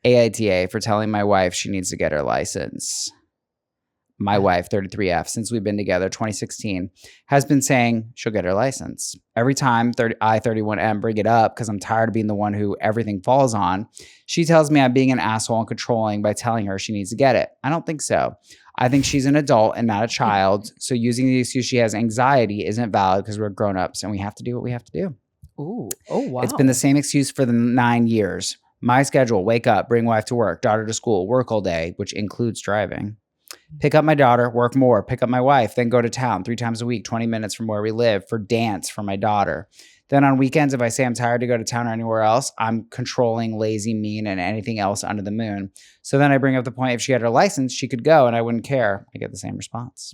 AITA for telling my wife she needs to get her license. My wife, 33F, since we've been together, 2016, has been saying she'll get her license. Every time I, 31M, bring it up because I'm tired of being the one who everything falls on, she tells me I'm being an asshole and controlling by telling her she needs to get it. I don't think so. I think she's an adult and not a child, so using the excuse she has anxiety isn't valid because we're grown-ups and we have to do what we have to do. Ooh. Oh, wow. It's been the same excuse for the 9 years. My schedule, wake up, bring wife to work, daughter to school, work all day, which includes driving. Pick up my daughter, work more, pick up my wife, then go to town 3 times a week, 20 minutes from where we live for dance for my daughter. Then on weekends, if I say I'm tired to go to town or anywhere else, I'm controlling, lazy, mean, and anything else under the moon. So then I bring up the point if she had her license, she could go and I wouldn't care. I get the same response.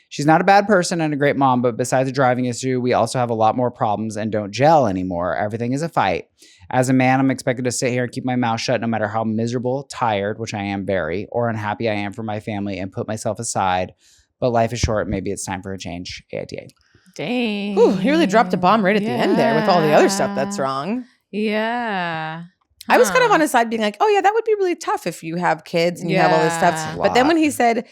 She's not a bad person and a great mom, but besides the driving issue, we also have a lot more problems and don't gel anymore. Everything is a fight. As a man, I'm expected to sit here and keep my mouth shut no matter how miserable, tired, which I am very, or unhappy I am for my family and put myself aside. But life is short. Maybe it's time for a change. AITA. Dang. Ooh, he really dropped a bomb right at the end there with all the other stuff that's wrong. Yeah. I was kind of on his side being like, oh yeah, that would be really tough if you have kids and you have all this stuff. But then when he said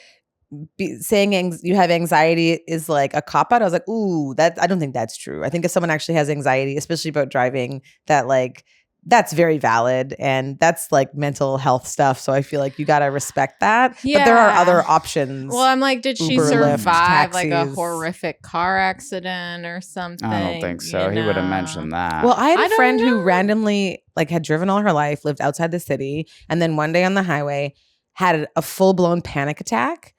saying you have anxiety is like a cop-out, I was like, ooh, I don't think that's true. I think if someone actually has anxiety, especially about driving, that like that's very valid and that's like mental health stuff. So I feel like you got to respect that. Yeah. But there are other options. Well, I'm like, did she Uber, survive Lyft, like a taxis. horrific car accident or something? I don't think so. He would have mentioned that. Well, I had I a don't friend who know. randomly like had driven all her life, lived outside the city, and then one day on the highway had a full-blown panic attack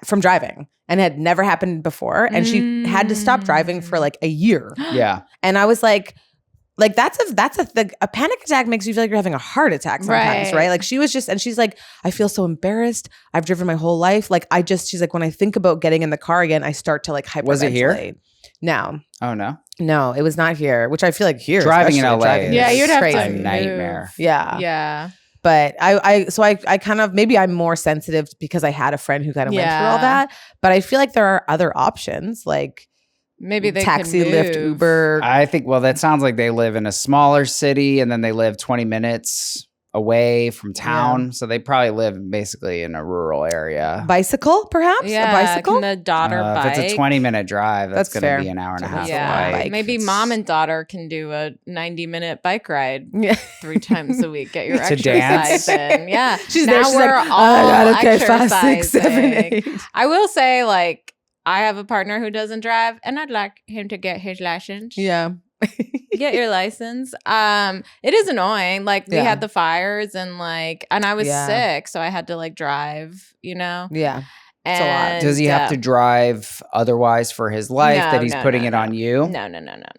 from driving, and had never happened before, and she had to stop driving for like a year. Yeah. And I was like that's a panic attack makes you feel like you're having a heart attack sometimes, right? Like she was just, and she's like, I feel so embarrassed. I've driven my whole life. Like she's like, when I think about getting in the car again, I start to like hyperventilate. Was it here? No. Oh, no? No, it was not here, which I feel like here. Driving in especially, LA driving is Yeah, you'd have crazy. to a move. nightmare. Yeah. Yeah. But I kind of, maybe I'm more sensitive because I had a friend who kind of went through all that. But I feel like there are other options like Maybe they taxi, can Lyft, move. Uber. I think, well, that sounds like they live in a smaller city and then they live 20 minutes away from town. So they probably live basically in a rural area. Bicycle, perhaps? Yeah, A bicycle? Can the daughter bike? If it's a 20-minute drive, that's That's going fair. to be an hour and a half Yeah, bike. maybe mom and daughter can do a 90-minute bike ride Yeah. 3 times a week. Get your To dance? exercise in. Yeah, She's now there. She's we're like, all I gotta okay, 5, 6, 7, exercising. 8. I will say, like, I have a partner who doesn't drive, and I'd like him to get his license. Yeah. Get your license. It is annoying. Like we Yeah. had the fires, and I was Yeah. sick, so I had to like drive. Yeah. And, a lot. Does he have to drive otherwise for his life No, that he's no, putting no, it no. on you? No.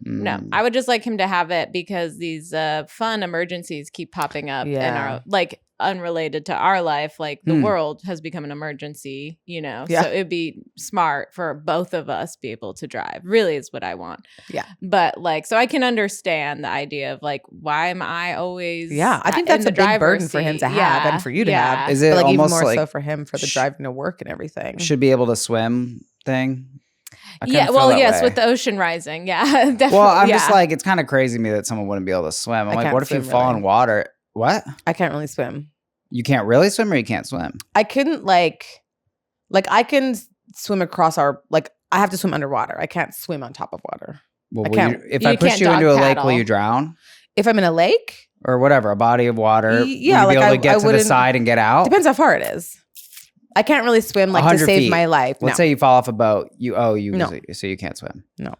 No. I would just like him to have it because these fun emergencies keep popping up in Yeah. our unrelated to our life. Like the world has become an emergency, Yeah. So it'd be smart for both of us be able to drive. Really is what I want. Yeah. But so I can understand the idea of why am I always Yeah. I think that's in a the big driver's burden for him seat? to have Yeah. and for you to Yeah. have. Is it But even almost more like so for him for the driving to work and everything. should be able to swim thing? I kinda Yeah, feel well, that yes, way. with the ocean rising. Yeah, definitely. Well, I'm just yeah. like, it's kind of crazy to me that someone wouldn't be able to swim. I'm I like, can't what if you swim, fall really. in water? What? I can't really swim. You can't really swim or you can't swim? I couldn't I can swim across I have to swim underwater. I can't swim on top of water. Well, I will can't- if you I push can't you into a dog lake, will paddle. you drown? If I'm in a lake, Or whatever, a body of water? Yeah, will you be able to get to the wouldn't- side and get out? depends how far it is. I can't really swim to 100 save feet. my life. Let's No. say you fall off a boat. No. So you can't swim. No.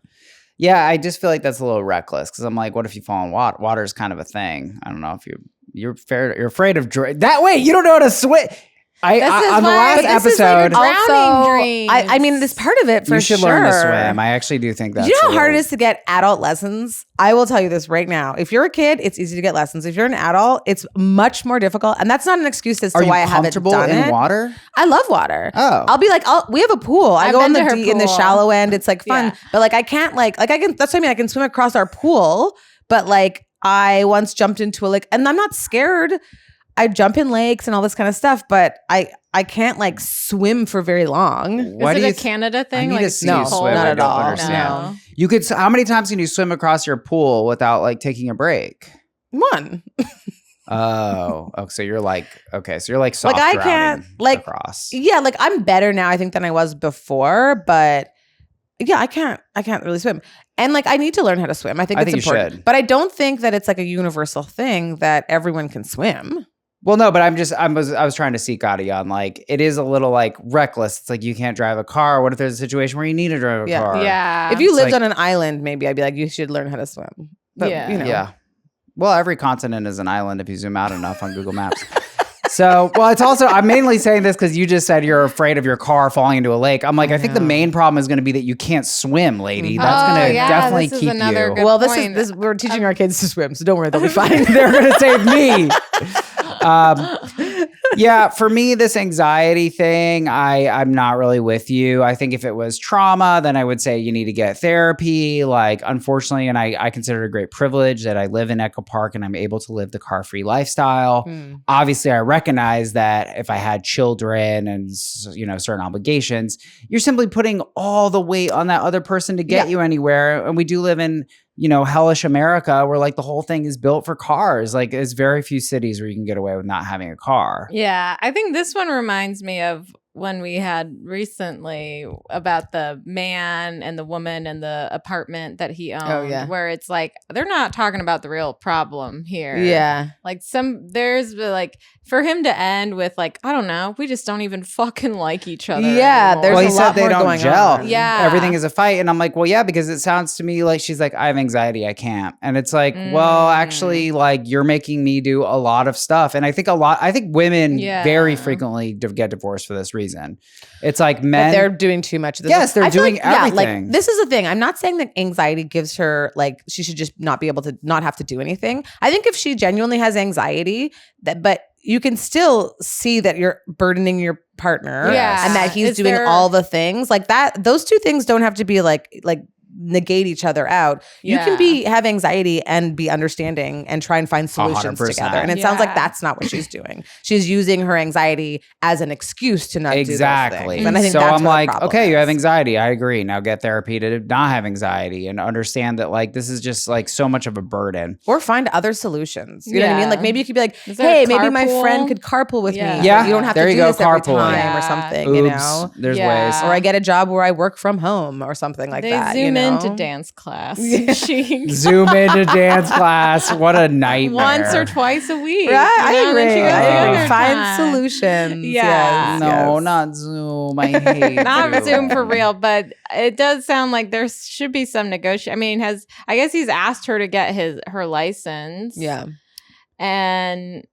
Yeah, I just feel like that's a little reckless because I'm like, what if you fall in water? Water is kind of a thing. I don't know if you're afraid of that way. You don't know how to swim. On the last episode, drowning dreams. I mean, this part of it for you should sure. learn to swim. I actually do think that. You know how hard it is to get adult lessons? I will tell you this right now. If you're a kid, it's easy to get lessons. If you're an adult, it's much more difficult. And that's not an excuse as to Are you why I haven't comfortable done in it. water? I love water. Oh. I'll be like, we have a pool. I I've go in been the to her in the pool. shallow end. It's like fun. Yeah. But I can't I can, that's what I mean. I can swim across our pool, but I once jumped into a lake and I'm not scared. I jump in lakes and all this kind of stuff, but I can't swim for very long. What Is do it you a Canada thing? I need to see no, you swim. not I at don't all. understand. No. You could. How many times can you swim across your pool without taking a break? One. Oh, so you're like, so you're like soft I drowning can't, like, across. Yeah, like I'm better now, I think, than I was before, but yeah, I can't really swim. And like I need to learn how to swim. I think it's important. You should. But I don't think that it's like a universal thing that everyone can swim. Well, no, but I was trying to seek out on like it is a little like reckless. It's like you can't drive a car. What if there's a situation where you need to drive a car? Yeah. If you lived on an island, maybe I'd be like, you should learn how to swim. But, you know. Yeah. Well, every continent is an island if you zoom out enough on Google Maps. So, well, it's also, I'm mainly saying this because you just said you're afraid of your car falling into a lake. I'm like, I think the main problem is going to be that you can't swim, lady. That's going to definitely keep you. Well, this we're teaching our kids to swim, so don't worry, they'll be fine. They're going to save me. Yeah, for me, this anxiety thing, I'm not really with you. I think if it was trauma, then I would say you need to get therapy. Like, unfortunately, and I consider it a great privilege that I live in Echo Park and I'm able to live the car-free lifestyle. Obviously, I recognize that if I had children and, you know, certain obligations, you're simply putting all the weight on that other person to get you anywhere. And we do live in, you know, hellish America where like the whole thing is built for cars. Like there's very few cities where you can get away with not having a car. Yeah. I think this one reminds me of when we had recently about the man and the woman and the apartment that he owned, where it's like, they're not talking about the real problem here. Yeah. Like there's like, for him to end with like, I don't know, we just don't even fucking like each other. Yeah. anymore. There's he a said lot they more don't going gel. on. Yeah. Everything is a fight. And I'm like, well, yeah, because it sounds to me like she's like, I have anxiety. I can't. And it's like, well, actually, like you're making me do a lot of stuff. And I think women very frequently get divorced for this reason. It's like men. But they're doing too much of this. Yes, they're doing everything. Like, this is the thing. I'm not saying that anxiety gives her, like, she should just not be able to not have to do anything. I think if she genuinely has anxiety, but you can still see that you're burdening your partner and that he's doing all the things like that. Those two things don't have to be like negate each other out. You can have anxiety and be understanding and try and find solutions 100%. together. And it sounds like that's not what she's doing. She's using her anxiety as an excuse to not do those things. And I think so that's I'm like, okay, is. you have anxiety. I agree. Now get therapy to not have anxiety and understand that like this is just like so much of a burden. Or find other solutions. You know what I mean? Like maybe you could be like, hey, maybe my friend could carpool with me. Yeah. You don't have to do this every time or something, Oops, you know? There's ways. Or I get a job where I work from home or something like that. Zoom into dance class. Zoom into dance class. What a nightmare. Once or twice a week. Right. I agree. Find time. solutions. Yeah. No, not Zoom. I hate not Zoom for real, but it does sound like there should be some negotiation. I mean, I guess he's asked her to get her license. Yeah. And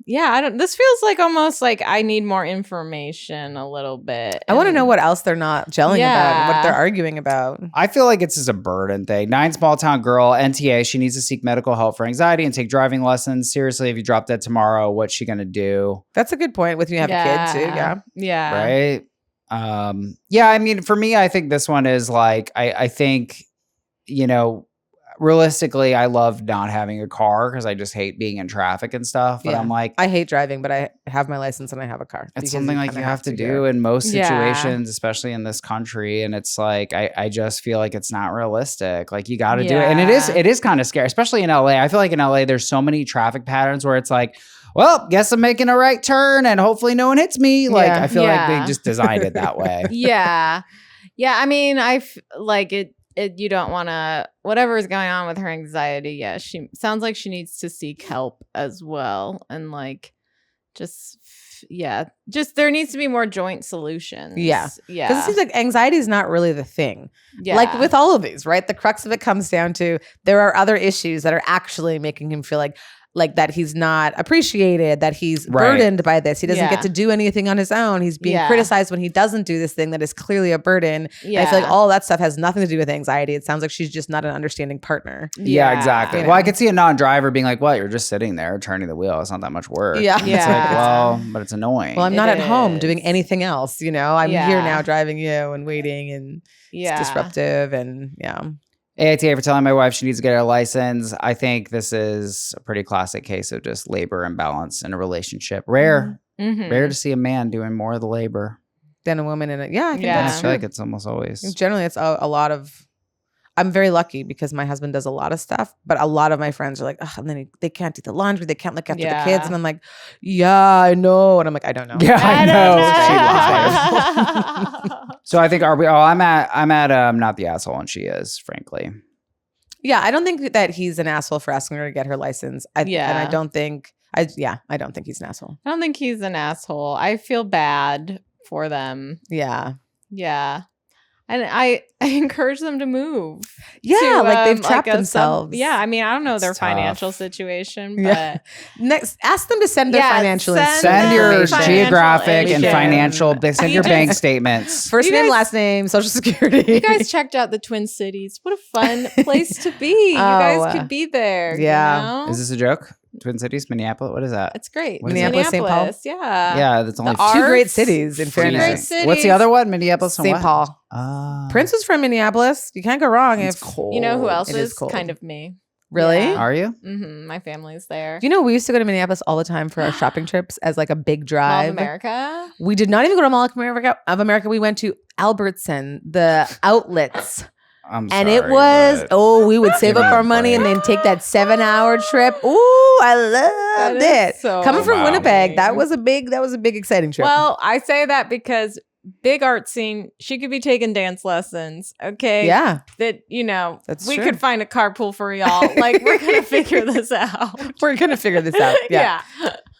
this feels like almost like I need more information a little bit. I want to know what else they're not gelling about and what they're arguing about. I feel like it's just a burden thing. 9 small town girl, NTA, she needs to seek medical help for anxiety and take driving lessons. Seriously, if you drop dead tomorrow, what's she going to do? That's a good point with you have a kid too. Yeah. Yeah. Right? I mean, for me, I think this one is like, I think, you know, realistically, I love not having a car because I just hate being in traffic and stuff. But I'm like, I hate driving, but I have my license and I have a car. It's something like you have to do in most situations, especially in this country. And it's like, I just feel like it's not realistic. Like you got to do it. And it is kind of scary, especially in LA. I feel like in LA, there's so many traffic patterns where it's like, well, guess I'm making a right turn and hopefully no one hits me. Like, I feel like they just designed it that way. Yeah. Yeah. I mean, like it, you don't want to, whatever is going on with her anxiety. Yeah. She sounds like she needs to seek help as well. And like, just there needs to be more joint solutions. Yeah. Yeah. Because it seems like anxiety is not really the thing. Yeah. Like with all of these, right? The crux of it comes down to there are other issues that are actually making him feel like that he's not appreciated, that he's burdened by this. He doesn't get to do anything on his own. He's being criticized when he doesn't do this thing that is clearly a burden. Yeah. I feel like all that stuff has nothing to do with anxiety. It sounds like she's just not an understanding partner. Yeah, exactly. You know? Well, I could see a non-driver being like, well, you're just sitting there turning the wheel. It's not that much work. Yeah. It's like, well, but it's annoying. Well, I'm not at home doing anything else, you know? I'm here now driving you and waiting and it's disruptive and AITA for telling my wife she needs to get her license. I think this is a pretty classic case of just labor imbalance in a relationship. Rare to see a man doing more of the labor than a woman in it. Yeah, I think that's true. I feel like it's almost always. Generally, it's a lot of. I'm very lucky because my husband does a lot of stuff, but a lot of my friends are like, and then they can't do the laundry, they can't look after the kids, and I'm like, yeah, I know, and I'm like, I don't know. Yeah, I know. know. So I think I'm at not the asshole, and she is, frankly. Yeah, I don't think that he's an asshole for asking her to get her license. And I don't think I don't think he's an asshole. I don't think he's an asshole. I feel bad for them. Yeah. Yeah. And I encourage them to move. Yeah, like they've trapped themselves. I mean, I don't know their financial situation, but next, ask them to send their financial. Send your geographic and financial. Send your bank statements. First name, last name, social security. You guys checked out the Twin Cities. What a fun place to be. You guys could be there. Yeah. You know? Is this a joke? Twin Cities, Minneapolis. What is that? It's great. Minneapolis, St. Paul. Yeah. Yeah, that's only two great cities. In fairness, what's the other one? Minneapolis and St. Paul. Prince was from Minneapolis. You can't go wrong. It's cold. You know who else is cold. kind of me? Really? Yeah. Are you? Mm-hmm. My family's there. Do you know we used to go to Minneapolis all the time for our shopping trips as like a big drive? Mall of America? We did not even go to Mall of America. We went to Albertson, the outlets. It was, we would save up our money and then take that 7-hour trip. Ooh, I loved it. So coming from Winnipeg, that was a big exciting trip. Well, I say that because big art scene, she could be taking dance lessons. Okay. Yeah. That, that's we true. could find a carpool for y'all. Like, we're going to figure this out. We're going to figure this out. Yeah.